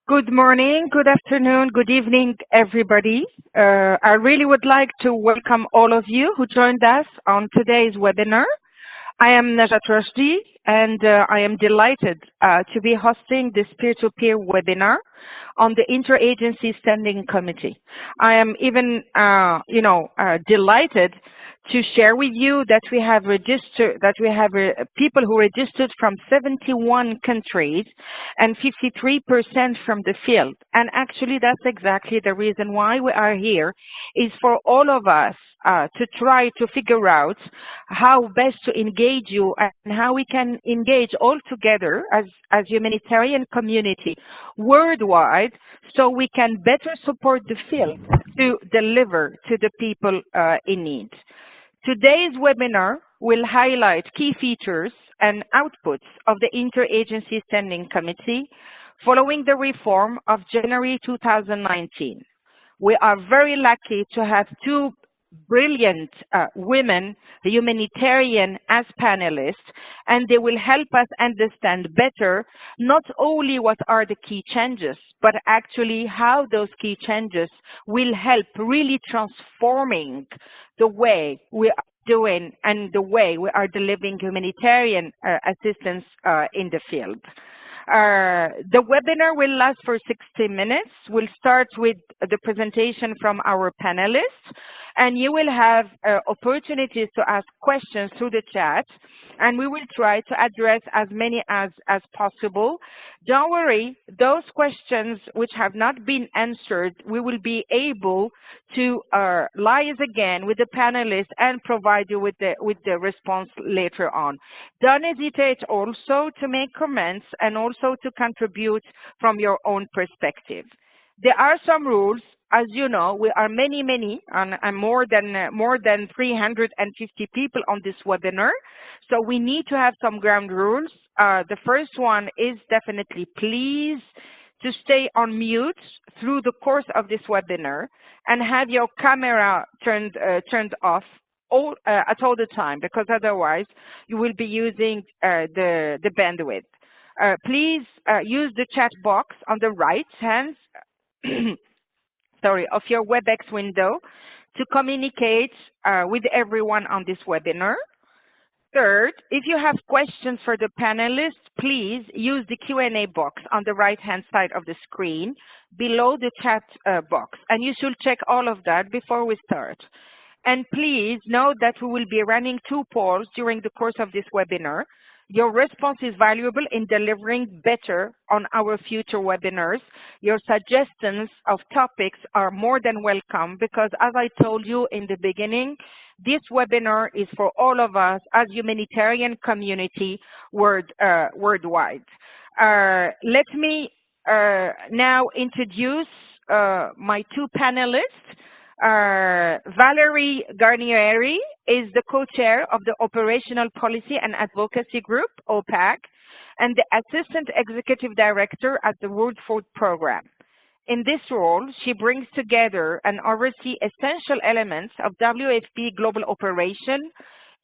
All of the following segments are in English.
Good morning, good afternoon, good evening, everybody. I really would like to welcome all of you who joined us on today's webinar. I am Najat Rushdie, and I am delighted to be hosting this peer-to-peer webinar on the Interagency Standing Committee. I am even, delighted to share with you that we have people who registered from 71 countries and 53% from the field. And actually, that's exactly the reason why we are here, is for all of us to try to figure out how best to engage you and how we can engage all together as humanitarian community worldwide, so we can better support the field to deliver to the people in need. Today's webinar will highlight key features and outputs of the Interagency Standing Committee following the reform of January 2019. We are very lucky to have two brilliant women, humanitarian, as panelists, and they will help us understand better not only what are the key changes, but actually how those key changes will help really transforming the way we are doing and the way we are delivering humanitarian assistance in the field. The webinar will last for 60 minutes. We'll start with the presentation from our panelists, and you will have opportunities to ask questions through the chat, and we will try to address as many as possible. Don't worry, those questions which have not been answered, we will be able to liaise again with the panelists and provide you with the response later on. Don't hesitate also to make comments and also to contribute from your own perspective. There are some rules. As you know, we are many, and more than 350 people on this webinar. So we need to have some ground rules. The first one is definitely please to stay on mute through the course of this webinar and have your camera turned off at all the time, because otherwise you will be using the bandwidth. Please use the chat box on the right hand of your WebEx window to communicate with everyone on this webinar. Third, if you have questions for the panelists, please use the Q&A box on the right-hand side of the screen below the chat box, and you should check all of that before we start. And please note that we will be running two polls during the course of this webinar. Your response is valuable in delivering better on our future webinars. Your suggestions of topics are more than welcome, because as I told you in the beginning, this webinar is for all of us as humanitarian community worldwide. Let me now introduce my two panelists. Valerie Guarnieri is the co-chair of the Operational Policy and Advocacy Group, OPAG, and the Assistant Executive Director at the World Food Programme. In this role, she brings together and oversees essential elements of WFP global operation,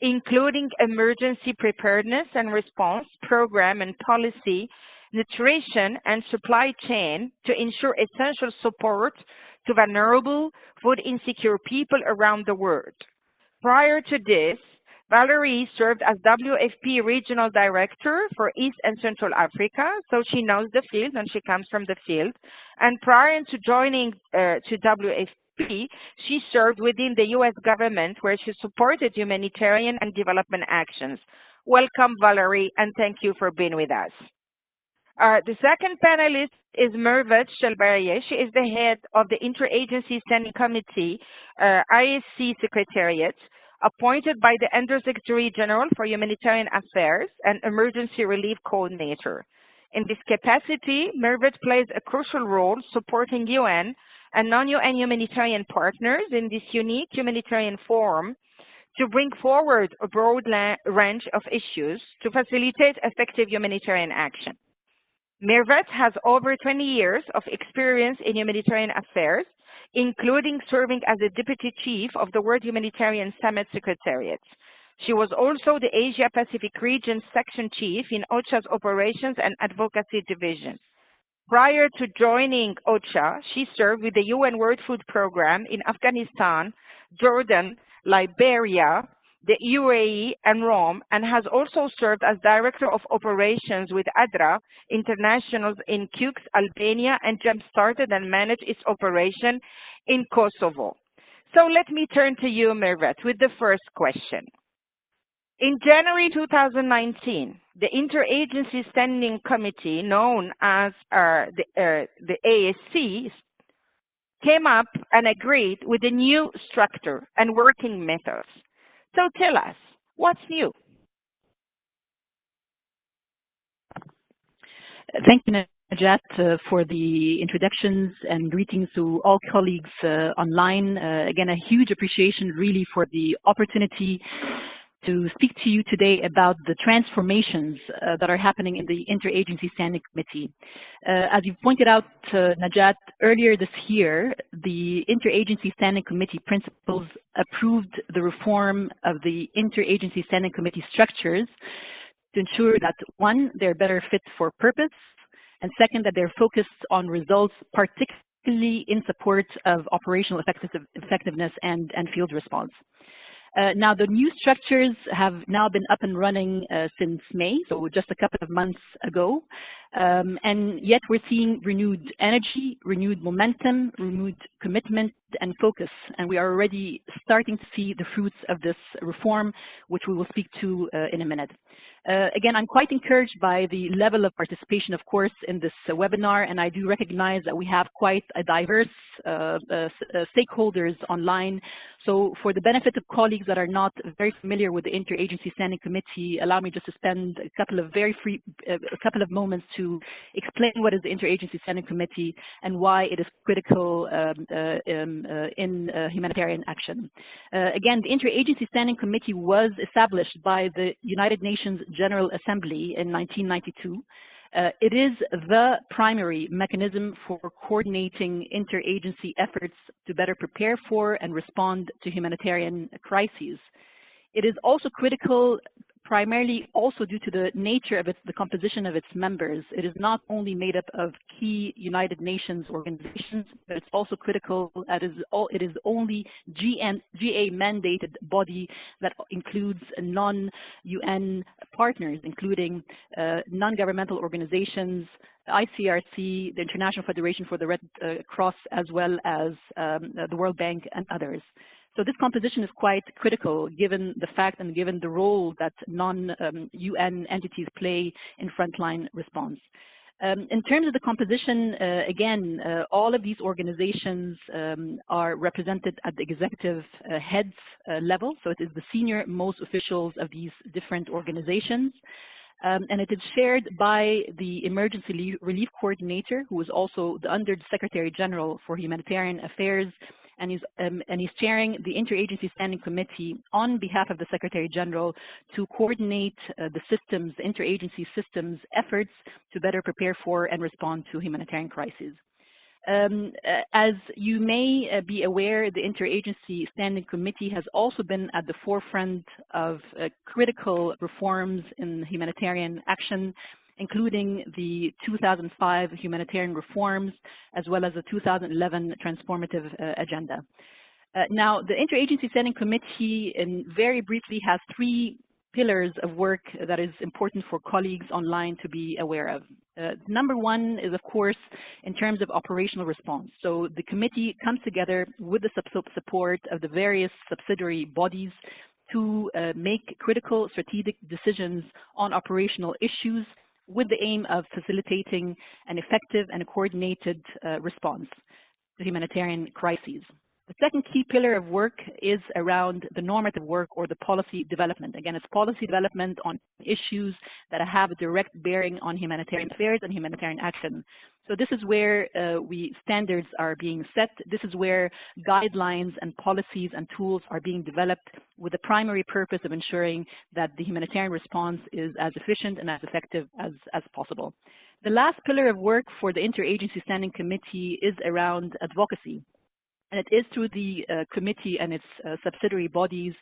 including emergency preparedness and response, program and policy, nutrition and supply chain to ensure essential support to vulnerable, food insecure people around the world. Prior to this, Valerie served as WFP Regional Director for East and Central Africa, so she knows the field and she comes from the field. And prior to joining to WFP, she served within the U.S. government, where she supported humanitarian and development actions. Welcome, Valerie, and thank you for being with us. The second panelist is Mervet Shelbaya. She is the head of the Interagency Standing Committee, IASC Secretariat, appointed by the Undersecretary General for Humanitarian Affairs and Emergency Relief Coordinator. In this capacity, Mervet plays a crucial role supporting UN and non-UN humanitarian partners in this unique humanitarian forum to bring forward a broad range of issues to facilitate effective humanitarian action. Mervet has over 20 years of experience in humanitarian affairs, including serving as the Deputy Chief of the World Humanitarian Summit Secretariat. She was also the Asia Pacific Region Section Chief in OCHA's Operations and Advocacy Division. Prior to joining OCHA, she served with the UN World Food Program in Afghanistan, Jordan, Liberia, the UAE, and Rome, and has also served as Director of Operations with ADRA International in Kux, Albania, and jump-started and managed its operation in Kosovo. So let me turn to you, Mervet, with the first question. In January 2019, the Interagency Standing Committee, known as the IASC, came up and agreed with a new structure and working methods. So tell us, what's new? Thank you, Najat, for the introductions and greetings to all colleagues online. Again, a huge appreciation really for the opportunity to speak to you today about the transformations that are happening in the Interagency Standing Committee. As you pointed out, Najat, earlier this year, the Interagency Standing Committee principles approved the reform of the Interagency Standing Committee structures to ensure that, one, they're better fit for purpose, and second, that they're focused on results, particularly in support of operational effectiveness and field response. Now, the new structures have now been up and running since May, so just a couple of months ago. And yet we're seeing renewed energy, renewed momentum, renewed commitment and focus. And we are already starting to see the fruits of this reform, which we will speak to in a minute. Again, I'm quite encouraged by the level of participation, of course, in this webinar, and I do recognize that we have quite a diverse stakeholders online. So for the benefit of colleagues that are not very familiar with the Interagency Standing Committee, allow me just to spend a couple of moments to explain what is the Interagency Standing Committee and why it is critical in humanitarian action. Again, the Interagency Standing Committee was established by the United Nations General Assembly in 1992. It is the primary mechanism for coordinating interagency efforts to better prepare for and respond to humanitarian crises. It is also critical primarily also due to the nature of the composition of its members. It is not only made up of key United Nations organizations, but it's also critical that it is only GA mandated body that includes non-UN partners, including non-governmental organizations, ICRC, the International Federation for the Red Cross, as well as the World Bank and others. So this composition is quite critical given the fact and given the role that non-UN entities play in frontline response. In terms of the composition, again, all of these organizations are represented at the executive heads level. So it is the senior most officials of these different organizations. And it is chaired by the Emergency Relief Coordinator, who is also the Under Secretary General for Humanitarian Affairs, and he's chairing the Interagency Standing Committee on behalf of the Secretary General to coordinate the systems, the interagency systems efforts to better prepare for and respond to humanitarian crises. As you may be aware, the Interagency Standing Committee has also been at the forefront of critical reforms in humanitarian action, including the 2005 humanitarian reforms, as well as the 2011 transformative agenda. Now, the Interagency Standing Committee, very briefly, has three pillars of work that is important for colleagues online to be aware of. Number one is, of course, in terms of operational response. So the committee comes together with the support of the various subsidiary bodies to make critical strategic decisions on operational issues with the aim of facilitating an effective and coordinated response to humanitarian crises. The second key pillar of work is around the normative work or the policy development. Again, it's policy development on issues that have a direct bearing on humanitarian affairs and humanitarian action. So this is where standards are being set. This is where guidelines and policies and tools are being developed with the primary purpose of ensuring that the humanitarian response is as efficient and as effective as possible. The last pillar of work for the Interagency Standing Committee is around advocacy. And it is through the committee and its subsidiary bodies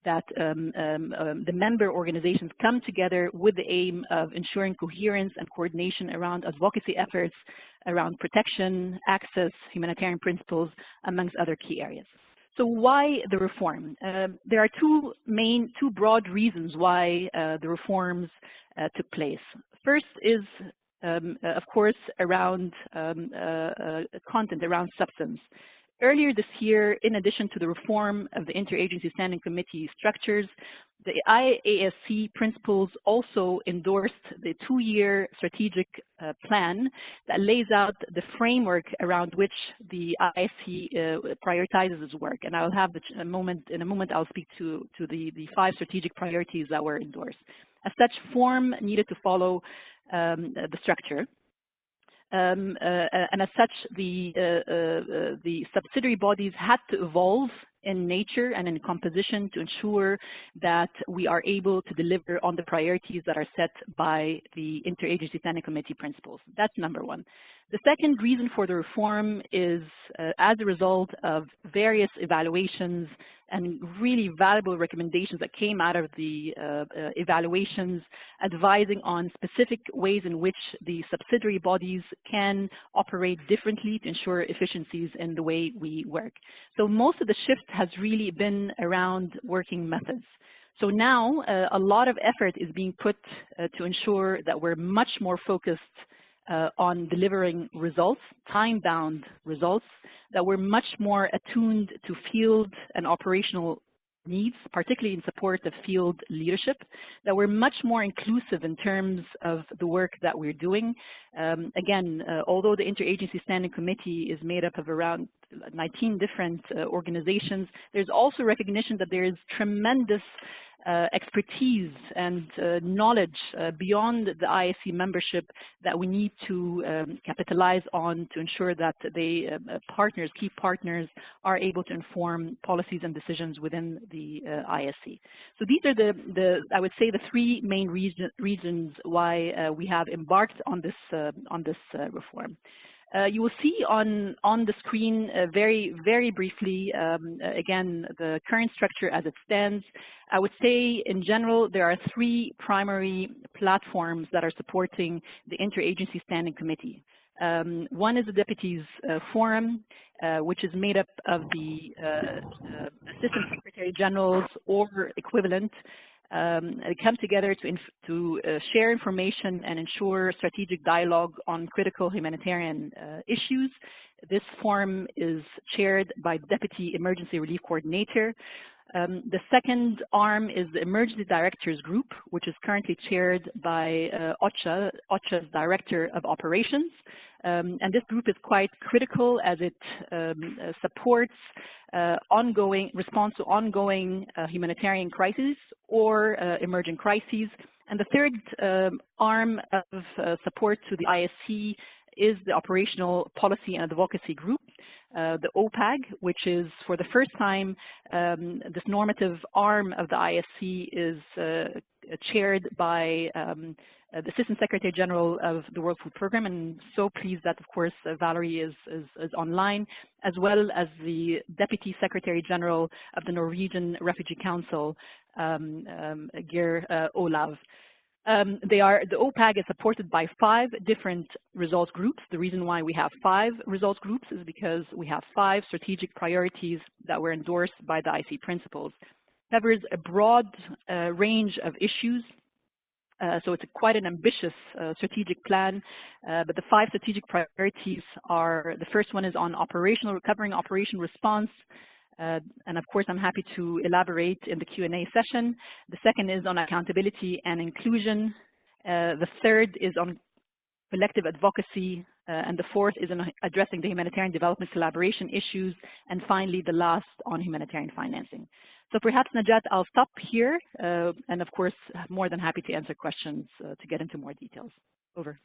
that the member organizations come together with the aim of ensuring coherence and coordination around advocacy efforts, around protection, access, humanitarian principles, amongst other key areas. So why the reform? There are two broad reasons why the reforms took place. First is, of course, around content, around substance. Earlier this year, in addition to the reform of the Interagency Standing Committee structures, the IASC principles also endorsed the 2-year strategic plan that lays out the framework around which the IASC prioritizes its work. And I'll have in a moment I'll speak to the 5 strategic priorities that were endorsed. As such, form needed to follow the structure. And as such, the subsidiary bodies had to evolve in nature and in composition to ensure that we are able to deliver on the priorities that are set by the Interagency Standing Committee principles. That's number one. The second reason for the reform is as a result of various evaluations and really valuable recommendations that came out of the evaluations advising on specific ways in which the subsidiary bodies can operate differently to ensure efficiencies in the way we work. So most of the shift has really been around working methods. So now a lot of effort is being put to ensure that we're much more focused on delivering results, time-bound results, that we're much more attuned to field and operational needs, particularly in support of field leadership, that we're much more inclusive in terms of the work that we're doing. Again, although the Interagency Standing Committee is made up of around 19 different organizations, there's also recognition that there is tremendous expertise and knowledge beyond the IASC membership that we need to capitalize on to ensure that they key partners are able to inform policies and decisions within the IASC. So these are I would say the 3 main reasons why we have embarked on this reform. You will see on the screen very briefly, again, the current structure as it stands. I would say in general, there are 3 primary platforms that are supporting the Interagency Standing Committee. One is the Deputies Forum, which is made up of the Assistant Secretary Generals or equivalent. Come together to share information and ensure strategic dialogue on critical humanitarian issues. This forum is chaired by Deputy Emergency Relief Coordinator. The second arm is the Emergency Directors Group, which is currently chaired by OCHA's Director of Operations. And this group is quite critical as it supports response to ongoing humanitarian crises or emerging crises. And the third arm of support to the IASC is the Operational Policy and Advocacy Group, the OPAG, which is for the first time, this normative arm of the IASC is chaired by the Assistant Secretary General of the World Food Programme, and so pleased that, of course, Valerie is online, as well as the Deputy Secretary General of the Norwegian Refugee Council, Geir Olav. The OPAG is supported by 5 different results groups. The reason why we have 5 results groups is because we have 5 strategic priorities that were endorsed by the IC principles. Covers a broad range of issues. So it's quite an ambitious strategic plan, but the 5 strategic priorities are, the first one is on covering operation response, and of course I'm happy to elaborate in the Q&A session. The second is on accountability and inclusion. The third is on collective advocacy, and the fourth is on addressing the humanitarian development collaboration issues, and finally the last on humanitarian financing. So perhaps, Najat, I'll stop here, and of course, more than happy to answer questions to get into more details. Over.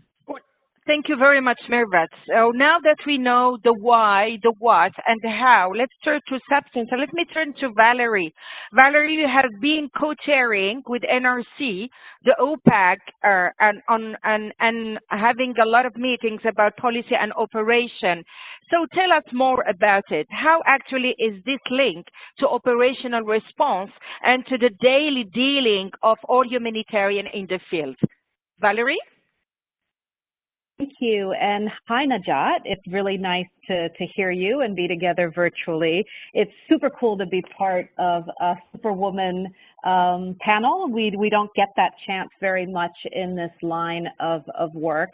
Thank you very much, Mervat. So now that we know the why, the what, and the how, let's turn to substance. And let me turn to Valerie. Valerie, you have been co-chairing with NRC the OPAG and having a lot of meetings about policy and operation. So tell us more about it. How actually is this linked to operational response and to the daily dealing of all humanitarian in the field? Valerie? Thank you, and hi Najat. It's really nice to hear you and be together virtually. It's super cool to be part of a Superwoman panel. We don't get that chance very much in this line of work.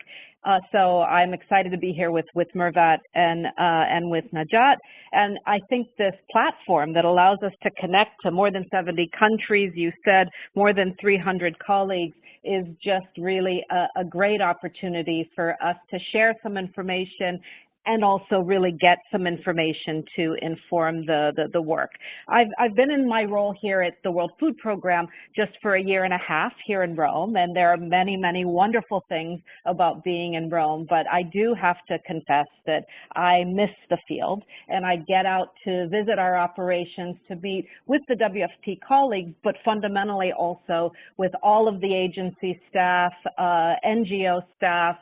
So I'm excited to be here with Mervat and with Najat. And I think this platform that allows us to connect to more than 70 countries, you said more than 300 colleagues, is just really a great opportunity for us to share some information and also really get some information to inform the work. I've been in my role here at the World Food Program just for a year and a half here in Rome, and there are many, many wonderful things about being in Rome, but I do have to confess that I miss the field, and I get out to visit our operations to meet with the WFP colleagues, but fundamentally also with all of the agency staff, NGO staff,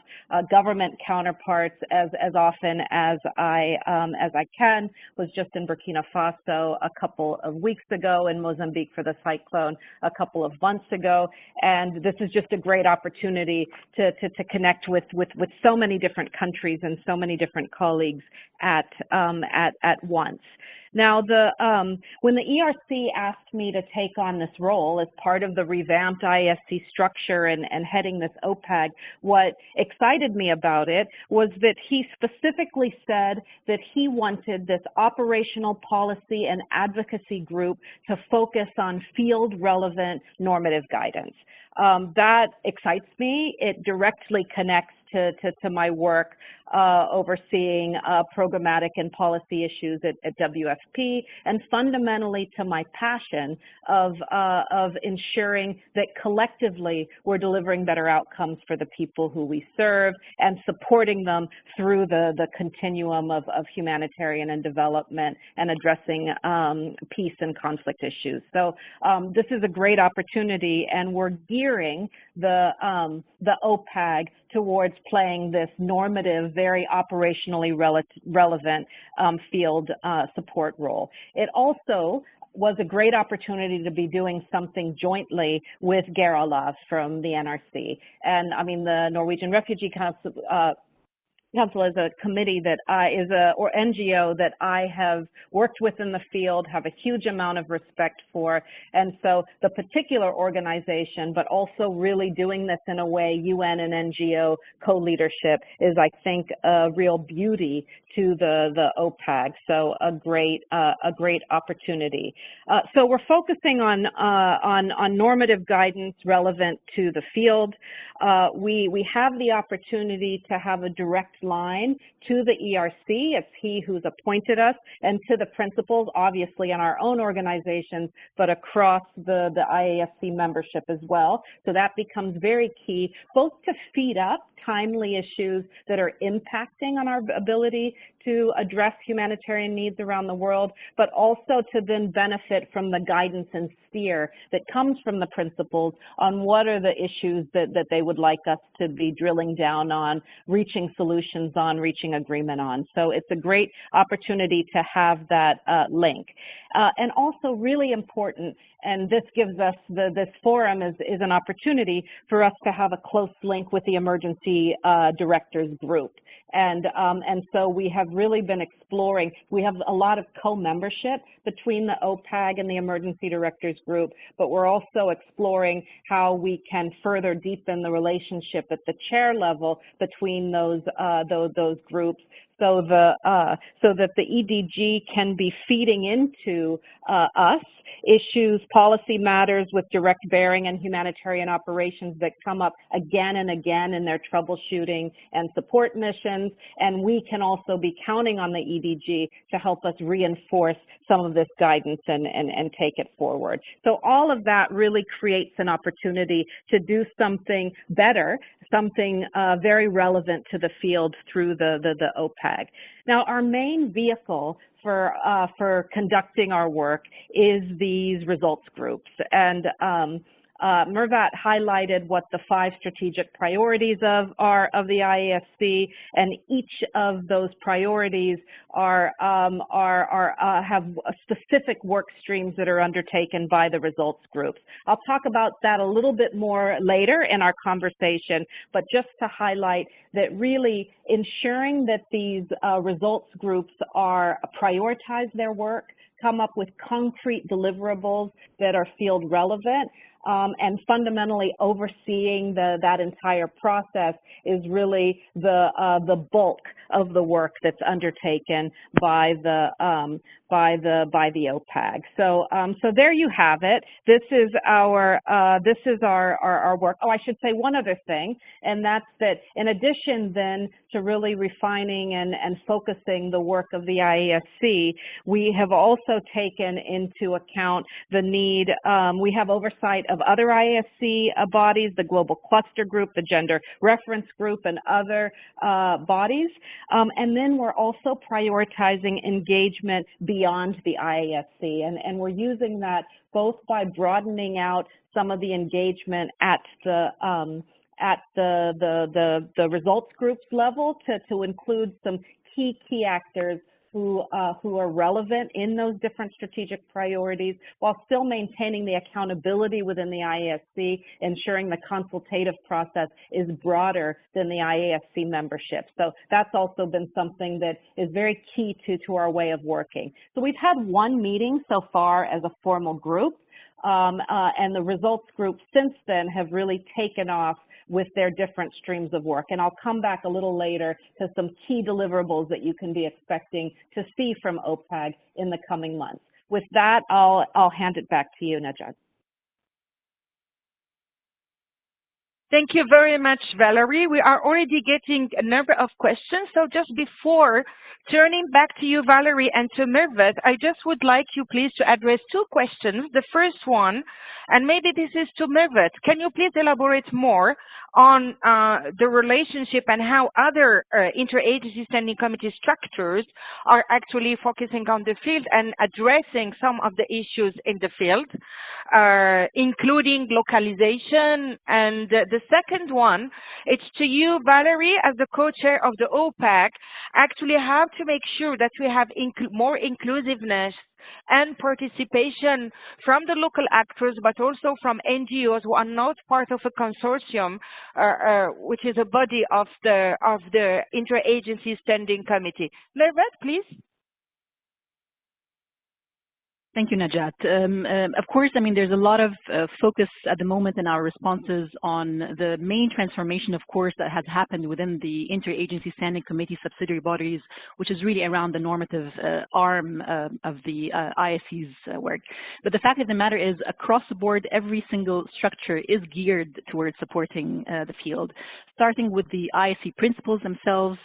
government counterparts as often as I can. Was just in Burkina Faso a couple of weeks ago, in Mozambique for the cyclone a couple of months ago, and this is just a great opportunity to connect with so many different countries and so many different colleagues at once. Now, when the ERC asked me to take on this role as part of the revamped IASC structure and heading this OPAG, what excited me about it was that he specifically said that he wanted this operational policy and advocacy group to focus on field-relevant normative guidance. That excites me. It directly connects to my work overseeing programmatic and policy issues at WFP, and fundamentally to my passion of ensuring that collectively we're delivering better outcomes for the people who we serve and supporting them through the continuum of humanitarian and development and addressing peace and conflict issues. So this is a great opportunity, and we're gearing the OPAG towards playing this normative, very operationally relevant field support role. It also was a great opportunity to be doing something jointly with Geralav from the NRC. And I mean, the Norwegian Refugee Council is a committee that or NGO that I have worked with in the field, have a huge amount of respect for. And so the particular organization, but also really doing this in a way, UN and NGO co-leadership, is, I think, a real beauty to the OPAG. So a great opportunity. So we're focusing on normative guidance relevant to the field. We have the opportunity to have a direct line to the ERC. It's he who's appointed us, and to the principals, obviously in our own organizations, but across the IASC membership as well. So that becomes very key, both to feed up timely issues that are impacting on our ability to address humanitarian needs around the world, but also to then benefit from the guidance and steer that comes from the principals on what are the issues that they would like us to be drilling down on, reaching solutions on, reaching agreement on. So it's a great opportunity to have that link. And also really important, and this gives us, this forum is an opportunity for us to have a close link with the emergency directors group. And so we have really been exploring, we have a lot of co-membership between the OPAG and the emergency directors group, but we're also exploring how we can further deepen the relationship at the chair level between those groups, so that the EDG can be feeding into us issues, policy matters with direct bearing and humanitarian operations that come up again and again in their troubleshooting and support missions. And we can also be counting on the EDG to help us reinforce some of this guidance and take it forward. So all of that really creates an opportunity to do something better, something very relevant to the field through the OPAG. Now, our main vehicle for conducting our work is these results groups. And Mervat highlighted what the 5 strategic priorities of the IASC, and each of those priorities have specific work streams that are undertaken by the results groups. I'll talk about that a little bit more later in our conversation, but just to highlight that really ensuring that these results groups prioritize their work, come up with concrete deliverables that are field relevant, and fundamentally overseeing that entire process is really the bulk of the work that's undertaken by the OPAG. So there you have it. This is our work. Oh, I should say one other thing, and that's that in addition then to really refining and focusing the work of the IASC, we have also taken into account the need, we have oversight of other IASC bodies, the Global Cluster Group, the Gender Reference Group, and other bodies. And then we're also prioritizing engagement beyond the IASC, and we're using that both by broadening out some of the engagement at the results groups level to include some key actors who are relevant in those different strategic priorities, while still maintaining the accountability within the IASC, ensuring the consultative process is broader than the IASC membership. So that's also been something that is very key to our way of working. So we've had one meeting so far as a formal group, and the results group since then have really taken off with their different streams of work. And I'll come back a little later to some key deliverables that you can be expecting to see from OPAG in the coming months. With that, I'll hand it back to you, Najat. Thank you very much, Valerie. We are already getting a number of questions. So just before turning back to you, Valerie, and to Mervat, I just would like you please to address 2 questions. The first one, and maybe this is to Mervat, can you please elaborate more on the relationship and how other interagency standing committee structures are actually focusing on the field and addressing some of the issues in the field, including localization? And the second one, it's to you, Valerie, as the co-chair of the OPAC, actually have to make sure that we have more inclusiveness and participation from the local actors, but also from NGOs who are not part of a consortium, which is a body of the interagency standing committee. Mervat, please. Thank you, Najat. Of course, I mean, there's a lot of focus at the moment in our responses on the main transformation, of course, that has happened within the Interagency Standing Committee subsidiary bodies, which is really around the normative arm of the IASC's work. But the fact of the matter is, across the board, every single structure is geared towards supporting the field. Starting with the IASC principals themselves,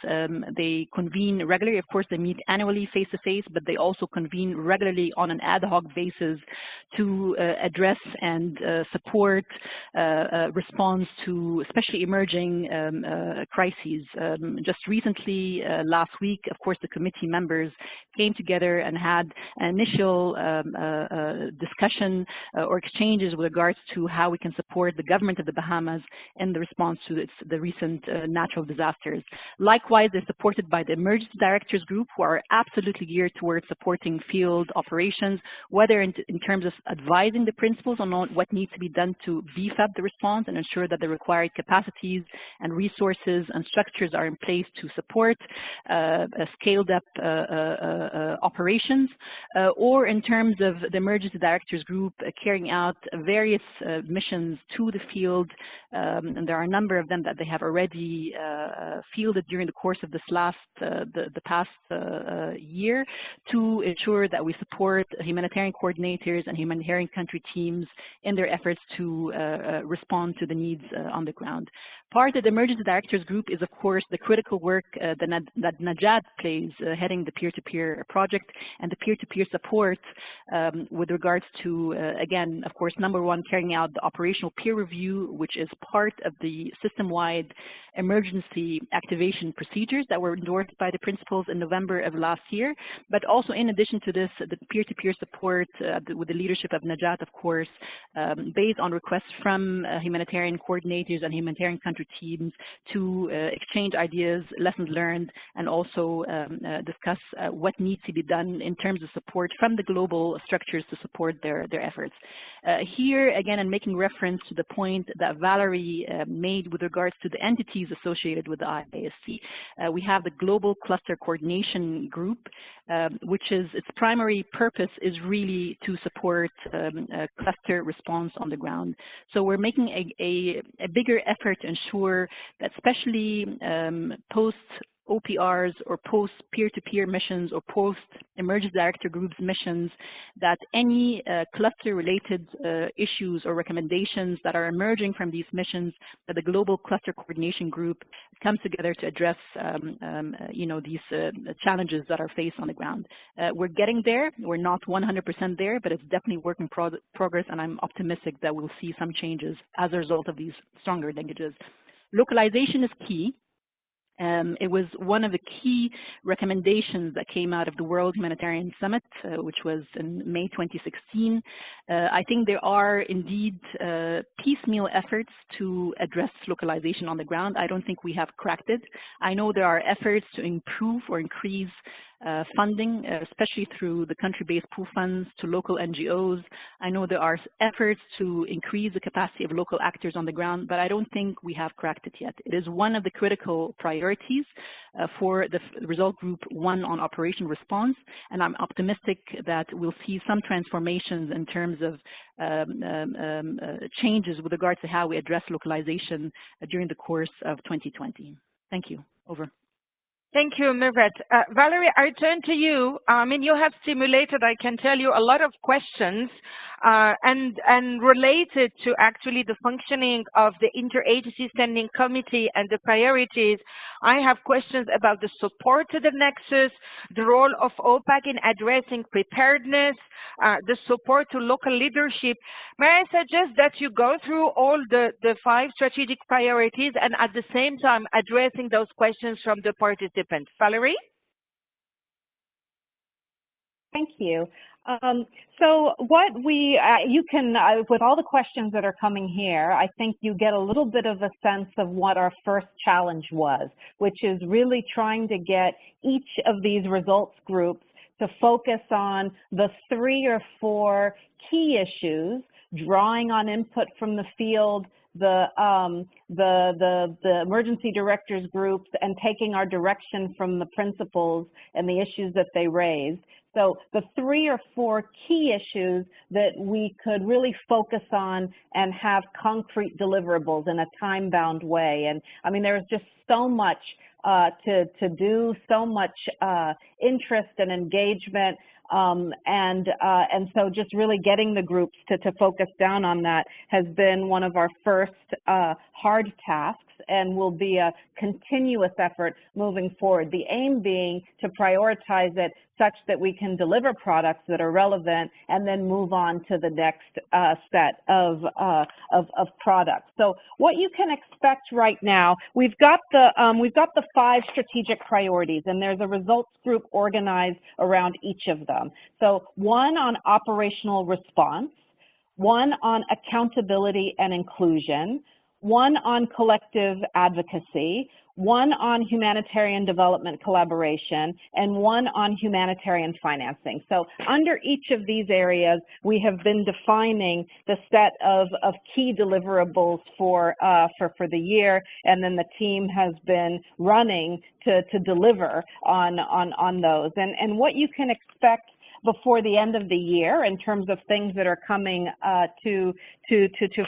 they convene regularly. Of course, they meet annually face-to-face, but they also convene regularly on an ad hoc basis to address and support response to especially emerging crises. Just recently, last week, of course, the committee members came together and had an initial discussion or exchanges with regards to how we can support the government of the Bahamas in the response to the recent natural disasters. Likewise, they're supported by the Emergency Directors Group, who are absolutely geared towards supporting field operations, whether in terms of advising the principals on what needs to be done to beef up the response and ensure that the required capacities and resources and structures are in place to support scaled up operations, or in terms of the Emergency Directors Group carrying out various missions to the field, and there are a number of them that they have already fielded during the course of this the past year, to ensure that we support humanitarian coordinators and humanitarian country teams in their efforts to respond to the needs on the ground. Part of the Emergency Directors Group is, of course, the critical work that Najat plays heading the peer-to-peer project and the peer-to-peer support with regards to, again, of course, number one, carrying out the operational peer review, which is part of the system-wide emergency activation procedures that were endorsed by the principals in November of last year. But also, in addition to this, the peer-to-peer support with the leadership of Najat, of course, based on requests from humanitarian coordinators and humanitarian country teams to exchange ideas, lessons learned, and also discuss what needs to be done in terms of support from the global structures to support their efforts. Here, again, I'm making reference to the point that Valerie made with regards to the entities associated with the IASC. We have the Global Cluster Coordination Group, which is, its primary purpose is really to support cluster response on the ground. So we're making a bigger effort to ensure that, especially post OPRs or post peer-to-peer missions or post emergency director groups missions, that any cluster-related issues or recommendations that are emerging from these missions, that the Global Cluster Coordination Group comes together to address, these challenges that are faced on the ground. We're getting there. We're not 100% there, but it's definitely work in progress, and I'm optimistic that we'll see some changes as a result of these stronger linkages. Localization is key. It was one of the key recommendations that came out of the World Humanitarian Summit, which was in May 2016. I think there are indeed piecemeal efforts to address localization on the ground. I don't think we have cracked it. I know there are efforts to improve or increase funding, especially through the country-based pool funds to local NGOs. I know there are efforts to increase the capacity of local actors on the ground, but I don't think we have cracked it yet. It is one of the critical priorities for the Result Group 1 on Operation Response, and I'm optimistic that we'll see some transformations in terms of changes with regard to how we address localization during the course of 2020. Thank you. Over. Thank you, Mirvet. Valerie, I turn to you. I mean, you have stimulated, I can tell you, a lot of questions and related to actually the functioning of the Interagency Standing Committee and the priorities. I have questions about the support to the Nexus, the role of OPAG in addressing preparedness, the support to local leadership. May I suggest that you go through all the 5 strategic priorities and at the same time addressing those questions from the participants. Valerie? Thank you. So what you can, with all the questions that are coming here, I think you get a little bit of a sense of what our first challenge was, which is really trying to get each of these results groups to focus on the 3 or 4 key issues, drawing on input from the field, the emergency directors groups, and taking our direction from the principals and the issues that they raised. So the 3 or 4 key issues that we could really focus on and have concrete deliverables in a time-bound way. And I mean, there's just so much to do, so much interest and engagement. And so just really getting the groups to focus down on that has been one of our first hard tasks and will be a continuous effort moving forward. The aim being to prioritize it such that we can deliver products that are relevant and then move on to the next set of products. So what you can expect right now, we've got the 5 strategic priorities, and there's a results group organized around each of them. So 1 on operational response, 1 on accountability and inclusion, 1 on collective advocacy, 1 on humanitarian development collaboration, and 1 on humanitarian financing. So under each of these areas, we have been defining the set of key deliverables for the year, and then the team has been running to deliver on those. And what you can expect before the end of the year in terms of things that are coming to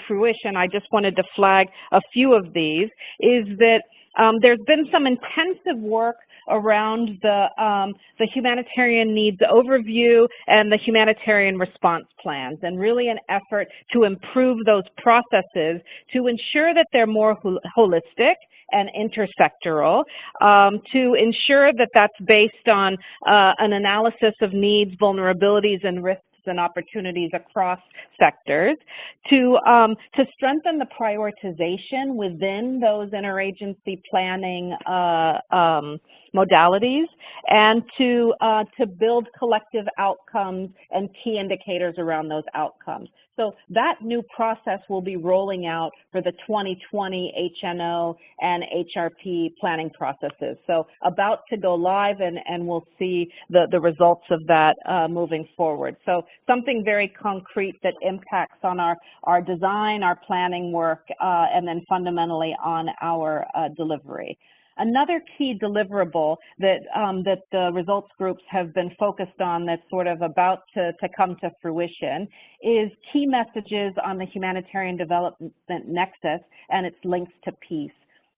fruition, I just wanted to flag a few of these, is that There's been some intensive work around the humanitarian needs overview and the humanitarian response plans, and really an effort to improve those processes to ensure that they're more holistic and intersectoral, to ensure that that's based on an analysis of needs, vulnerabilities, and risks and opportunities across sectors, to strengthen the prioritization within those interagency planning modalities, and to build collective outcomes and key indicators around those outcomes. So that new process will be rolling out for the 2020 HNO and HRP planning processes. So about to go live, and we'll see the results of that moving forward. So something very concrete that impacts on our design, our planning work, and then fundamentally on our delivery. Another key deliverable that the results groups have been focused on that's sort of about to come to fruition is key messages on the humanitarian development nexus and its links to peace.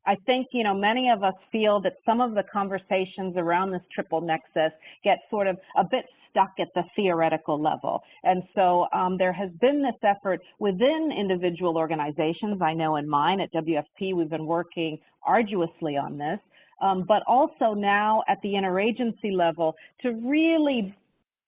I think, you know, many of us feel that some of the conversations around this triple nexus get sort of a bit stuck at the theoretical level. And so there has been this effort within individual organizations. I know in mine at WFP, we've been working arduously on this, but also now at the interagency level to really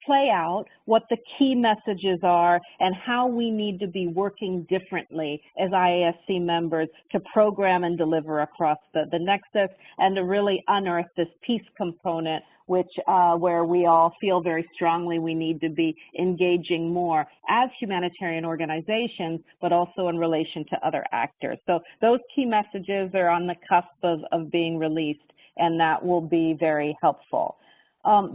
play out what the key messages are and how we need to be working differently as IASC members to program and deliver across the nexus, and to really unearth this peace component, which where we all feel very strongly we need to be engaging more as humanitarian organizations, but also in relation to other actors. So those key messages are on the cusp of being released, and that will be very helpful.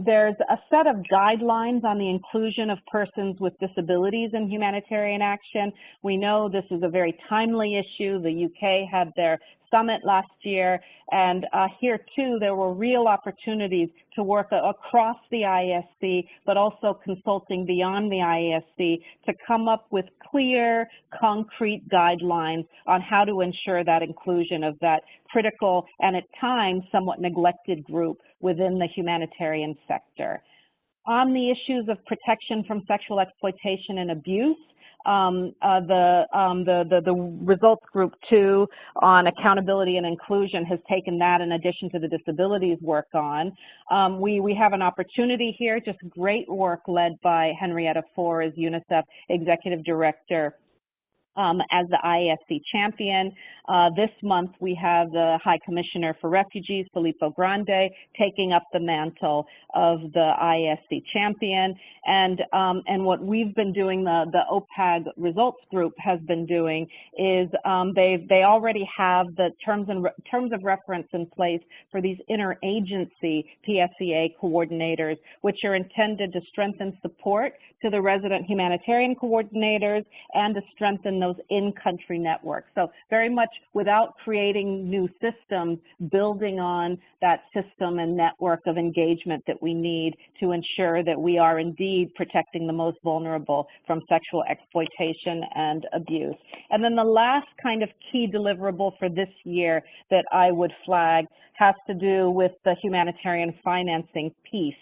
There's a set of guidelines on the inclusion of persons with disabilities in humanitarian action. We know this is a very timely issue. The UK had their summit last year, and here too there were real opportunities to work across the IASC, but also consulting beyond the IASC to come up with clear, concrete guidelines on how to ensure that inclusion of that critical and at times somewhat neglected group within the humanitarian sector. On the issues of protection from sexual exploitation and abuse, the results group 2 on accountability and inclusion has taken that in addition to the disabilities work on. We have an opportunity here, just great work led by Henrietta Fore as UNICEF Executive Director as the IASC champion. This month we have the High Commissioner for Refugees, Filippo Grande, taking up the mantle of the IASC champion. And what we've been doing, the OPAG results group has been doing, is they already have the terms of reference in place for these interagency PSEA coordinators, which are intended to strengthen support to the resident humanitarian coordinators and to strengthen those in-country networks. So very much without creating new systems, building on that system and network of engagement that we need to ensure that we are indeed protecting the most vulnerable from sexual exploitation and abuse. And then the last kind of key deliverable for this year that I would flag has to do with the humanitarian financing piece.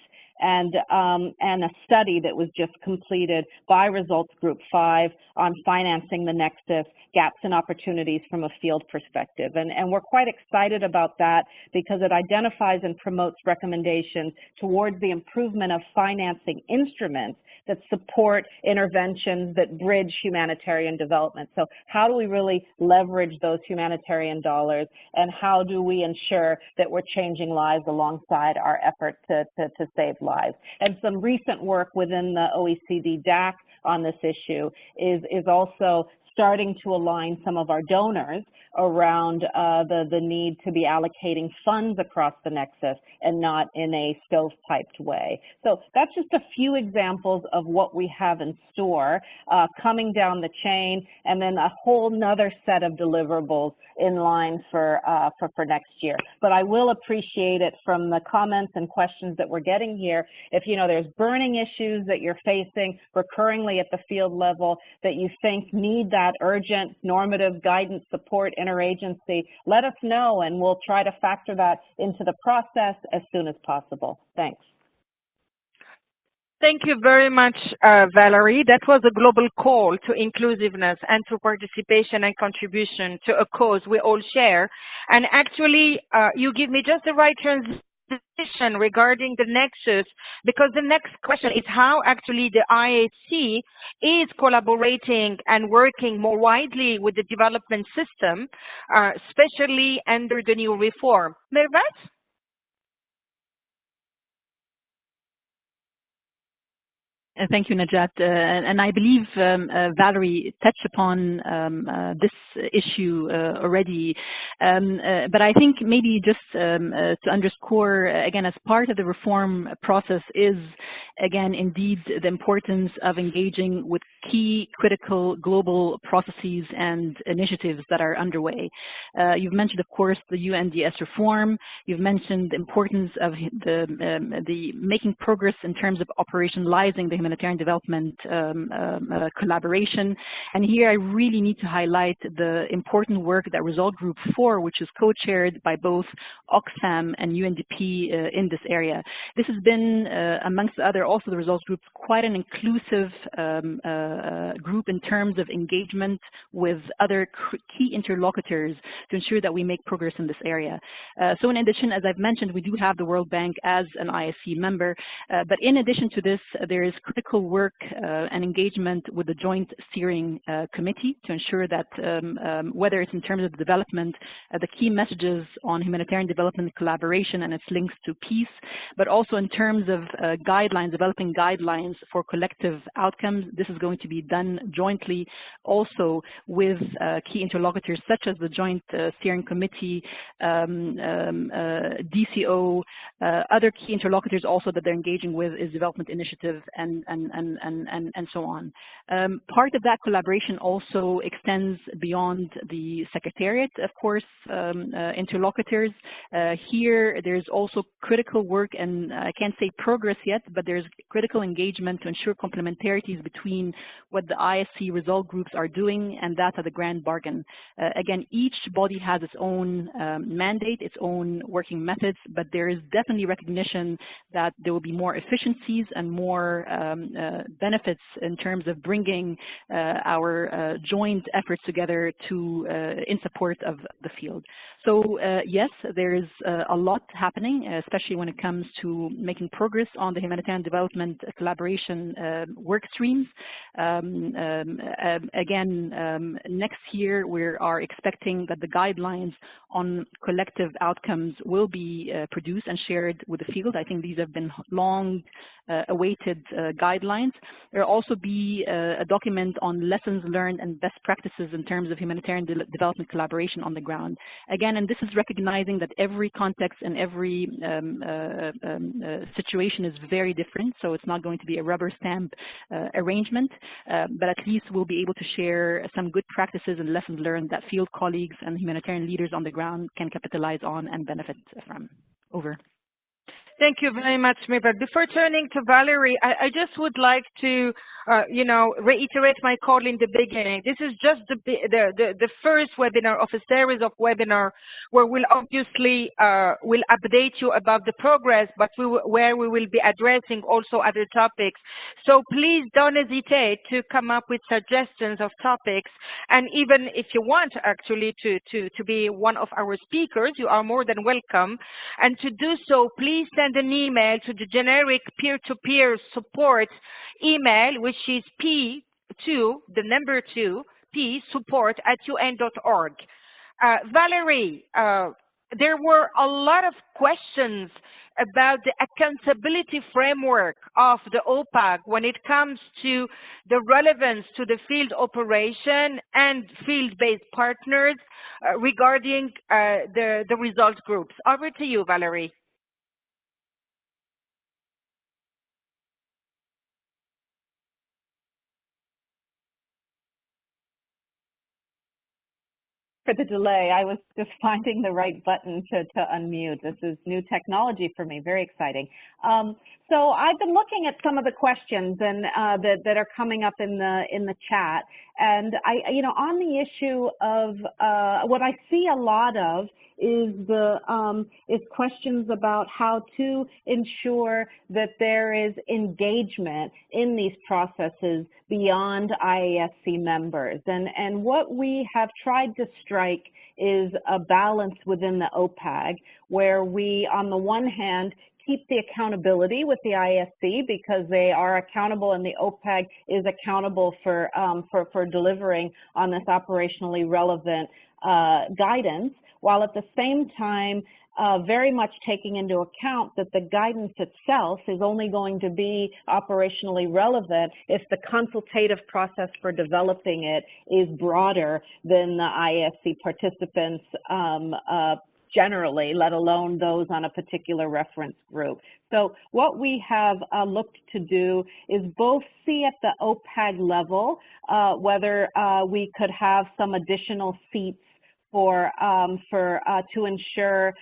And a study that was just completed by Results Group 5 on financing the nexus, gaps and opportunities from a field perspective. And we're quite excited about that because it identifies and promotes recommendations towards the improvement of financing instruments that support interventions that bridge humanitarian development. So how do we really leverage those humanitarian dollars, and how do we ensure that we're changing lives alongside our effort to save lives? And some recent work within the OECD DAC on this issue is also starting to align some of our donors around the need to be allocating funds across the nexus and not in a stovepiped way. So that's just a few examples of what we have in store coming down the chain, and then a whole nother set of deliverables in line for next year. But I will appreciate it from the comments and questions that we're getting here. If you know there's burning issues that you're facing recurringly at the field level that you think need that that urgent normative guidance support interagency, let us know and we'll try to factor that into the process as soon as possible. Thanks. Thank you very much, Valerie. That was a global call to inclusiveness and to participation and contribution to a cause we all share. And actually, you give me just the right transition regarding the nexus, because the next question is how actually the IASC is collaborating and working more widely with the development system, especially under the new reform. Mervat? Thank you, Najat. And I believe Valerie touched upon this issue already. But I think maybe just to underscore, again, as part of the reform process is, again, indeed the importance of engaging with key critical global processes and initiatives that are underway. You've mentioned, of course, the UNDS reform. You've mentioned the importance of the making progress in terms of operationalizing the humanitarian development collaboration. And here I really need to highlight the important work that Result Group 4, which is co-chaired by both Oxfam and UNDP in this area. This has been, amongst other, also the Results Group, quite an inclusive group in terms of engagement with other key interlocutors to ensure that we make progress in this area. So in addition, as I've mentioned, we do have the World Bank as an IASC member, but in addition to this, there is critical work and engagement with the Joint Steering Committee to ensure that whether it's in terms of development, the key messages on humanitarian development collaboration and its links to peace, but also in terms of guidelines, developing guidelines for collective outcomes. This is going to be done jointly also with key interlocutors such as the Joint Steering Committee, DCO, other key interlocutors also that they're engaging with is development initiative and so on. Part of that collaboration also extends beyond the Secretariat, of course, interlocutors. Here, there's also critical work, and I can't say progress yet, but there's critical engagement to ensure complementarities between what the IASC result groups are doing and that of the grand bargain. Again, each body has its own mandate, its own working methods, but there is definitely recognition that there will be more efficiencies and more benefits in terms of bringing our joint efforts together to in support of the field. So yes, there is a lot happening, especially when it comes to making progress on the humanitarian development collaboration work streams. Again, next year we are expecting that the guidelines on collective outcomes will be produced and shared with the field. I think these have been long awaited guidelines. There will also be a document on lessons learned and best practices in terms of humanitarian development collaboration on the ground. Again, and this is recognizing that every context and every situation is very different, so it's not going to be a rubber stamp arrangement, but at least we'll be able to share some good practices and lessons learned that field colleagues and humanitarian leaders on the ground can capitalize on and benefit from. Over. Thank you very much, Mirbat. Before turning to Valerie, I just would like to, reiterate my call in the beginning. This is just the first webinar of a series of webinars where we'll obviously will update you about the progress, but where we will be addressing also other topics. So please don't hesitate to come up with suggestions of topics, and even if you want actually to be one of our speakers, you are more than welcome. And to do so, please send an email to the generic peer-to-peer support email, which is P2, the number 2, P support@un.org. Valerie, there were a lot of questions about the accountability framework of the OPAG when it comes to the relevance to the field operation and field-based partners regarding the results groups. Over to you, Valerie. for the delay. I was just finding the right button to unmute. This is new technology for me, very exciting. So I've been looking at some of the questions and that are coming up in the chat, and on the issue of what I see a lot of is questions about how to ensure that there is engagement in these processes beyond IASC members. And what we have tried to strike is a balance within the OPAG, where we, on the one hand, keep the accountability with the IASC because they are accountable and the OPAG is accountable for delivering on this operationally relevant guidance, while at the same time very much taking into account that the guidance itself is only going to be operationally relevant if the consultative process for developing it is broader than the IASC participants generally, let alone those on a particular reference group. So what we have looked to do is both see at the OPAG level whether we could have some additional seats to ensure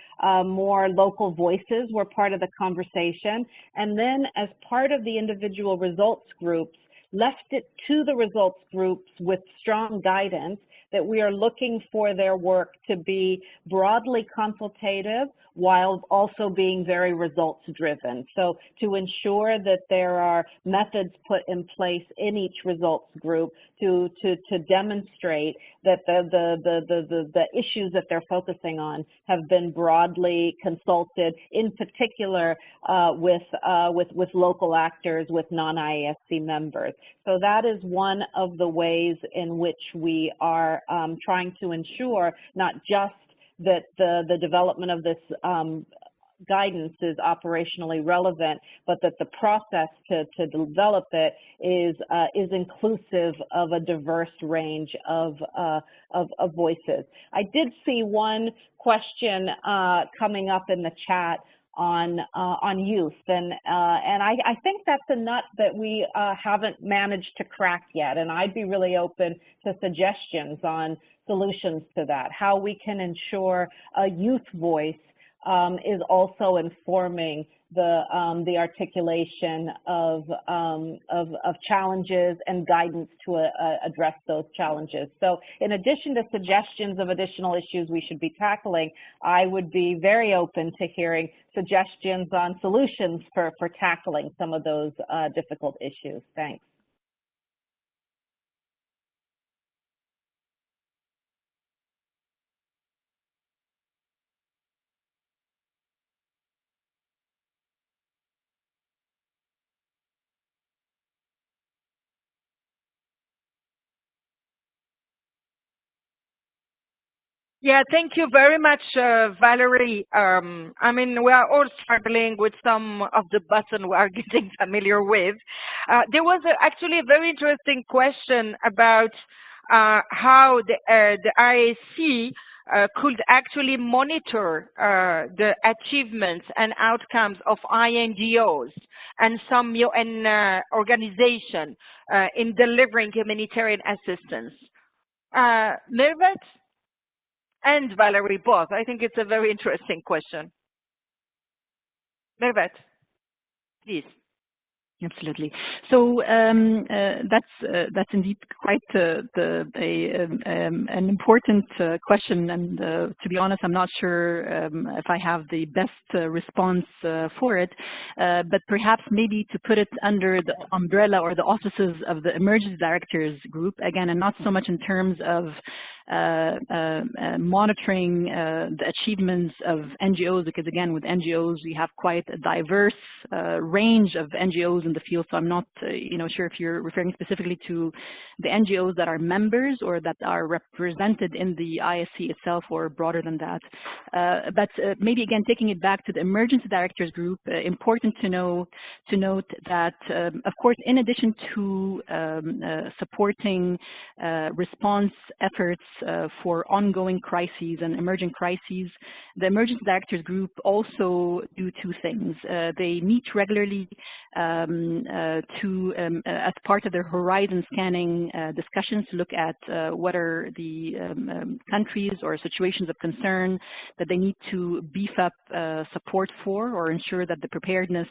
more local voices were part of the conversation, and then as part of the individual results groups, left it to the results groups with strong guidance that we are looking for their work to be broadly consultative while also being very results driven. So to ensure that there are methods put in place in each results group to demonstrate that the issues that they're focusing on have been broadly consulted, in particular with local actors, with non-IASC members. So that is one of the ways in which we are trying to ensure not just that the development of this guidance is operationally relevant, but that the process to develop it is inclusive of a diverse range of voices. I did see one question coming up in the chat on youth, and I think that's a nut that we haven't managed to crack yet, and I'd be really open to suggestions on solutions to that, how we can ensure a youth voice is also informing the articulation of challenges and guidance to address those challenges. So in addition to suggestions of additional issues we should be tackling, I would be very open to hearing suggestions on solutions for tackling some of those difficult issues. Thanks. Yeah, thank you very much, Valerie. I mean, we are all struggling with some of the buttons we are getting familiar with. There was actually a very interesting question about how the IASC could actually monitor the achievements and outcomes of INGOs and some UN organizations in delivering humanitarian assistance. Mirvet and Valerie both. I think it's a very interesting question. Mirvet, please. Absolutely. So that's indeed quite an important question, and to be honest, I'm not sure if I have the best response for it, but perhaps maybe to put it under the umbrella or the auspices of the Emergency Directors Group, again, and not so much in terms of monitoring the achievements of NGOs, because again, with NGOs, we have quite a diverse range of NGOs in the field. So I'm not, sure if you're referring specifically to the NGOs that are members or that are represented in the IASC itself, or broader than that. But maybe again, taking it back to the Emergency Directors Group, important to note that, of course, in addition to supporting response efforts for ongoing crises and emerging crises, the Emergency Directors Group also do two things. They meet regularly as part of their horizon scanning discussions, to look at what are the countries or situations of concern that they need to beef up support for, or ensure that the preparedness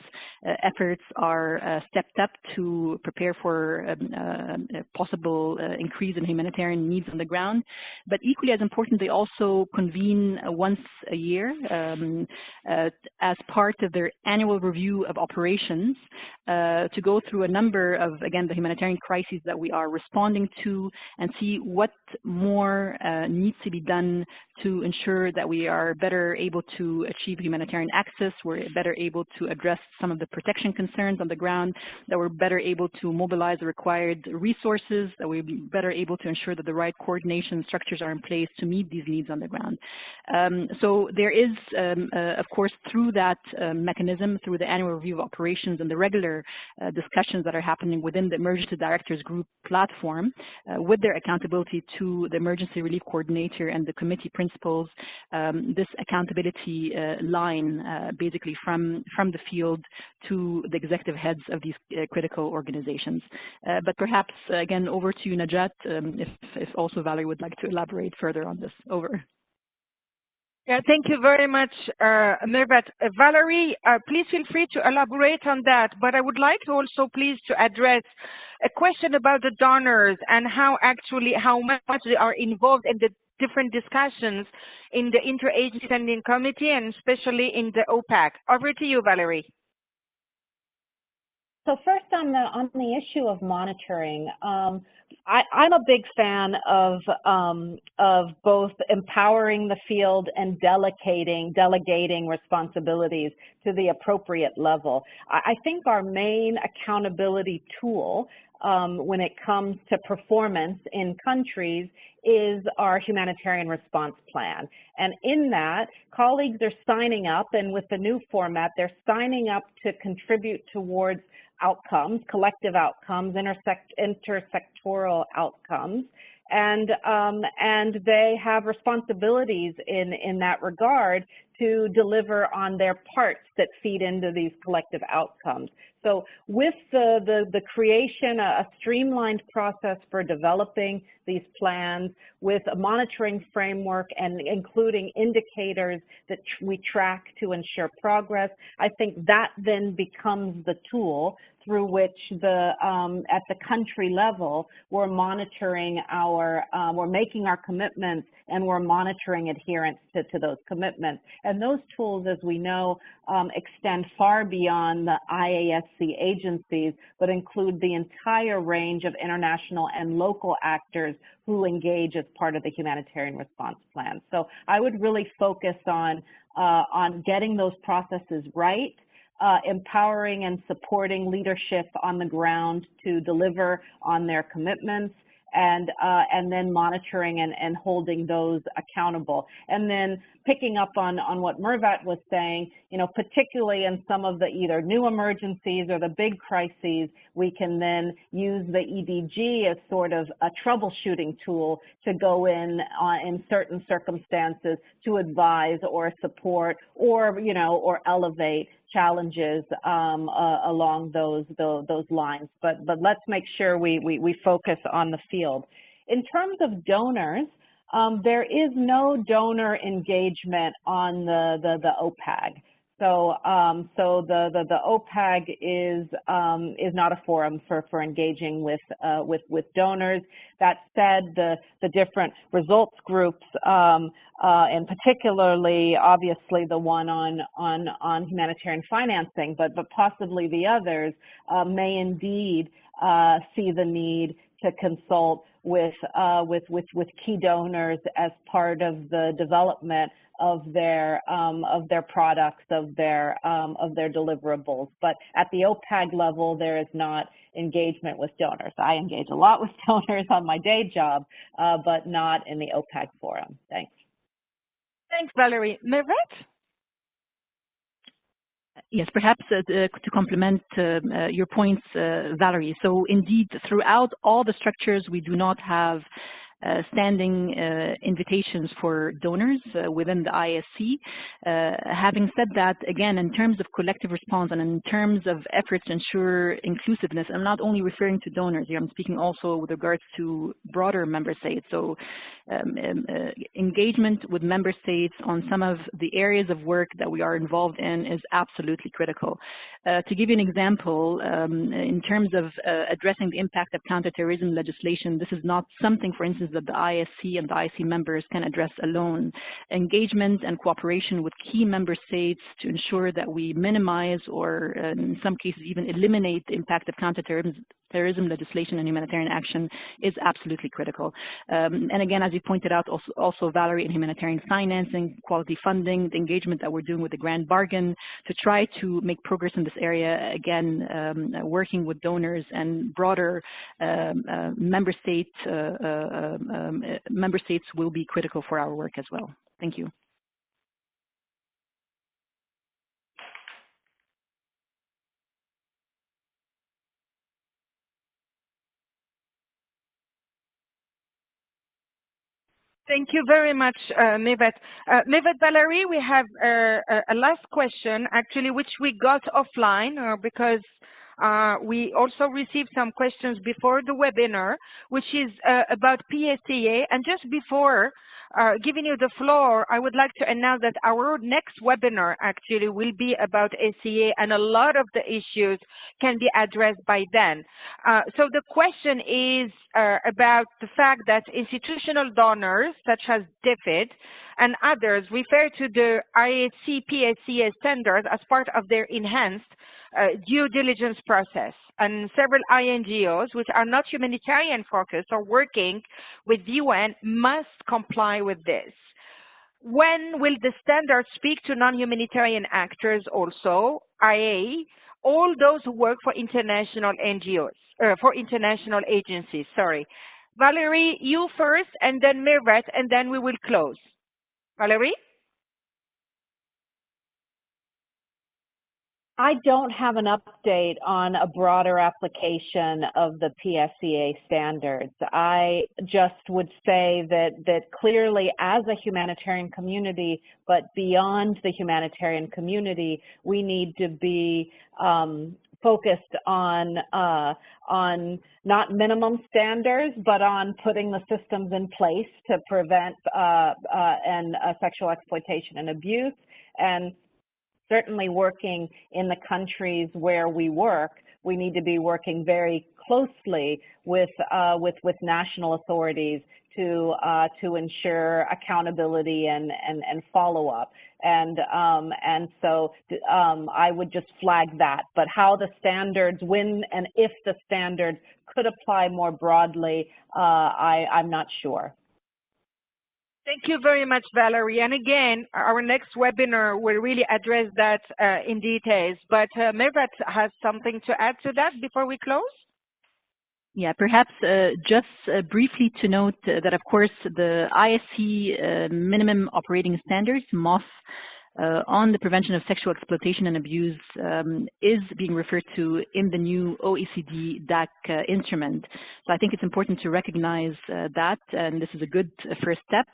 efforts are stepped up to prepare for a possible increase in humanitarian needs on the ground. But equally as important, they also convene once a year as part of their annual review of operations to go through a number of, again, the humanitarian crises that we are responding to, and see what more needs to be done to ensure that we are better able to achieve humanitarian access, we're better able to address some of the protection concerns on the ground, that we're better able to mobilize the required resources, that we're better able to ensure that the right coordination structures are in place to meet these needs on the ground. So there is, of course, through that mechanism, through the annual review of operations and the regular discussions that are happening within the Emergency Directors Group platform, with their accountability to the Emergency Relief Coordinator and the committee principals, this accountability line basically from the field to the executive heads of these critical organizations. But perhaps, again, over to you, Najat, if also Valerie would like to elaborate further on this. Over. Yeah, thank you very much, Mirvat. Valerie, please feel free to elaborate on that, but I would like to also please to address a question about the donors and how much they are involved in the different discussions in the Interagency Standing Committee and especially in the OPAC. Over to you, Valerie. So first on the issue of monitoring, I'm a big fan of both empowering the field and delegating responsibilities to the appropriate level. I think our main accountability tool when it comes to performance in countries is our humanitarian response plan. And in that, colleagues are signing up, and with the new format, they're signing up to contribute towards outcomes, collective outcomes, intersectoral outcomes, and they have responsibilities in that regard to deliver on their parts that feed into these collective outcomes. So with the creation, a streamlined process for developing these plans with a monitoring framework and including indicators that we track to ensure progress, I think that then becomes the tool through which at the country level, we're monitoring we're making our commitments and we're monitoring adherence to those commitments. And those tools, as we know, extend far beyond the IASC agencies, but include the entire range of international and local actors who engage as part of the humanitarian response plan. So I would really focus on getting those processes right, empowering and supporting leadership on the ground to deliver on their commitments, and then monitoring and holding those accountable. And then picking up on what Mirvat was saying, you know, particularly in some of the either new emergencies or the big crises, we can then use the EDG as sort of a troubleshooting tool to go in certain circumstances to advise or support or, you know, or elevate challenges along those lines. But let's make sure we focus on the field. In terms of donors, there is no donor engagement on the OPAG. So the OPAG is not a forum for engaging with donors. That said, the different results groups, and particularly, obviously, the one on humanitarian financing, but possibly the others, may indeed see the need to consult with key donors as part of the development of their products, of their deliverables. But at the OPAG level, there is not engagement with donors. I engage a lot with donors on my day job, but not in the OPAG forum. Thanks. Thanks, Valerie. Mirvat? Yes, perhaps to complement your points, Valerie. So indeed, throughout all the structures, we do not have standing invitations for donors within the IASC. Having said that, again, in terms of collective response and in terms of efforts to ensure inclusiveness, I'm not only referring to donors here, I'm speaking also with regards to broader member states. So engagement with member states on some of the areas of work that we are involved in is absolutely critical. To give you an example, in terms of addressing the impact of counterterrorism legislation, this is not something, for instance, that the IASC and the IASC members can address alone. Engagement and cooperation with key member states to ensure that we minimize or in some cases even eliminate the impact of counterterrorism legislation and humanitarian action is absolutely critical. And again, as you pointed out, also Valerie, in humanitarian financing, quality funding, the engagement that we're doing with the grand bargain to try to make progress in this area, again, working with donors and broader member states will be critical for our work as well. Thank you. Thank you very much, Mevat. Mevat, Valerie, we have a last question, actually, which we got offline because we also received some questions before the webinar, which is about PSCA. And just before giving you the floor, I would like to announce that our next webinar actually will be about SCA, and a lot of the issues can be addressed by then. So the question is about the fact that institutional donors, such as DFID and others, refer to the IASC PSCA standards as part of their enhanced due diligence process. And several INGOs, which are not humanitarian focused or working with UN, must comply with this. When will the standards speak to non-humanitarian actors also, i.e., all those who work for international NGOs, for international agencies, sorry. Valerie, you first, and then Mevat, and then we will close. Valerie? I don't have an update on a broader application of the PSCA standards. I just would say that clearly as a humanitarian community, but beyond the humanitarian community, we need to be focused on not minimum standards, but on putting the systems in place to prevent sexual exploitation and abuse, and certainly working in the countries where we work, we need to be working very closely with national authorities to ensure accountability and follow-up. And so I would just flag that. But how the standards, when and if the standards could apply more broadly, I'm not sure. Thank you very much, Valerie. And again, our next webinar will really address that in details. But Mevat has something to add to that before we close? Yeah, perhaps just briefly to note that, of course, the IASC minimum operating standards, MOS, on the prevention of sexual exploitation and abuse is being referred to in the new OECD DAC instrument. So I think it's important to recognize that, and this is a good first step.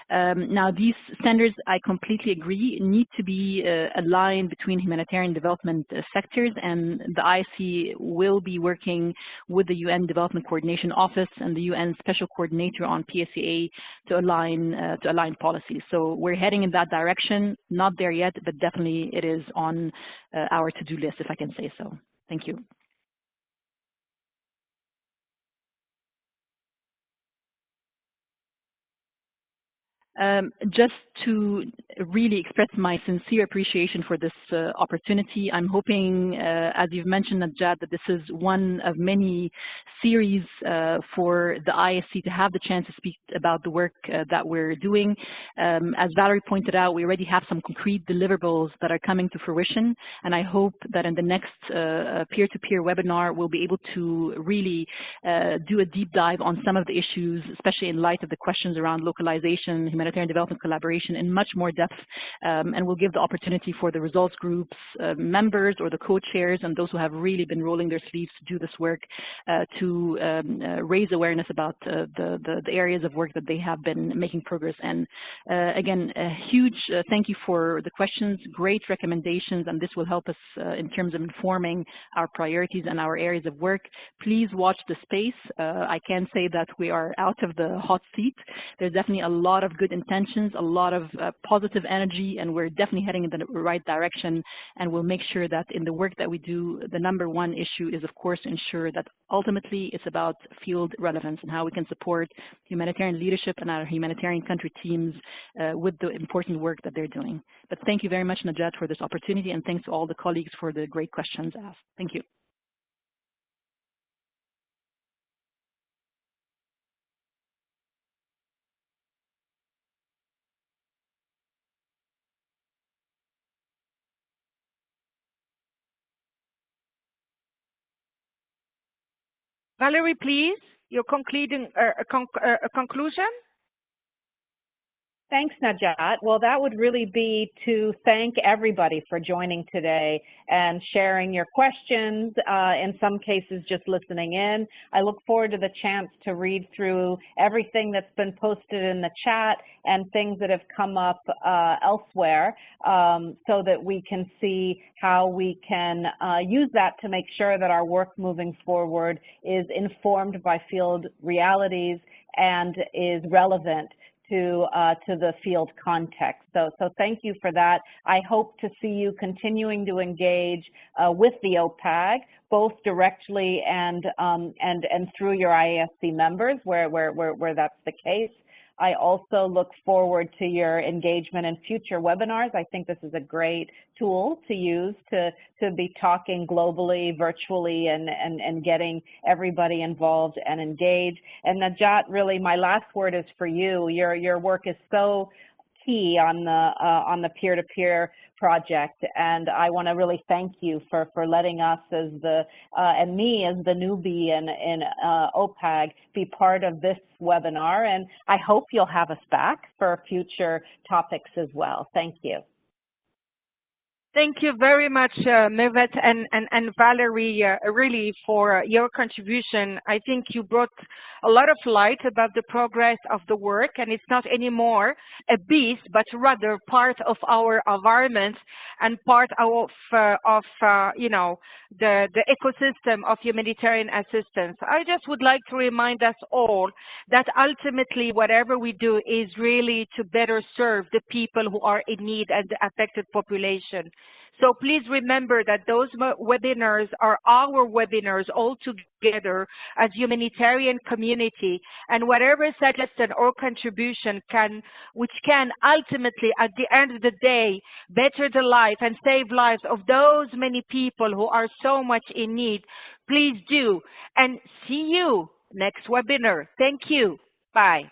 Now, these standards, I completely agree, need to be aligned between humanitarian development sectors, and the IASC will be working with the UN Development Coordination Office and the UN Special Coordinator on PSCA to align policies. So we're heading in that direction. Not there yet, but definitely it is on our to-do list, if I can say so. Thank you. Just to really express my sincere appreciation for this opportunity. I'm hoping, as you've mentioned, Najat, that this is one of many series for the IASC to have the chance to speak about the work that we're doing. As Valerie pointed out, we already have some concrete deliverables that are coming to fruition, and I hope that in the next peer-to-peer webinar, we'll be able to really do a deep dive on some of the issues, especially in light of the questions around localization, humanitarian humanitarian development collaboration in much more depth, and we'll give the opportunity for the results groups members or the co-chairs and those who have really been rolling their sleeves to do this work to raise awareness about the areas of work that they have been making progress in. Again, a huge thank you for the questions, great recommendations, and this will help us in terms of informing our priorities and our areas of work. Please watch the space. I can say that we are out of the hot seat. There's definitely a lot of good intentions, a lot of positive energy, and we're definitely heading in the right direction. And we'll make sure that in the work that we do, the number one issue is, of course, to ensure that ultimately it's about field relevance and how we can support humanitarian leadership and our humanitarian country teams with the important work that they're doing. But thank you very much, Najat, for this opportunity, and thanks to all the colleagues for the great questions asked. Thank you. Valerie, please, your concluding conclusion. Thanks, Najat. Well, that would really be to thank everybody for joining today and sharing your questions, in some cases just listening in. I look forward to the chance to read through everything that's been posted in the chat and things that have come up elsewhere, so that we can see how we can use that to make sure that our work moving forward is informed by field realities and is relevant to the field context. So thank you for that. I hope to see you continuing to engage with the OPAG, both directly and through your IASC members where that's the case. I also look forward to your engagement in future webinars. I think this is a great tool to use to be talking globally, virtually, and getting everybody involved and engaged. And Najat, really, my last word is for you. Your work is so key on the peer-to-peer project, and I want to really thank you for letting us as and me as the newbie in OPAG be part of this webinar, and I hope you'll have us back for future topics as well. Thank you. Thank you very much, Mevette and Valerie, really for your contribution. I think you brought a lot of light about the progress of the work, and it's not anymore a beast, but rather part of our environment and part of you know, the ecosystem of humanitarian assistance. I just would like to remind us all that ultimately whatever we do is really to better serve the people who are in need and the affected population. So please remember that those webinars are our webinars all together as humanitarian community, and whatever suggestion or contribution which can ultimately at the end of the day better the life and save lives of those many people who are so much in need, please do. And see you next webinar. Thank you. Bye.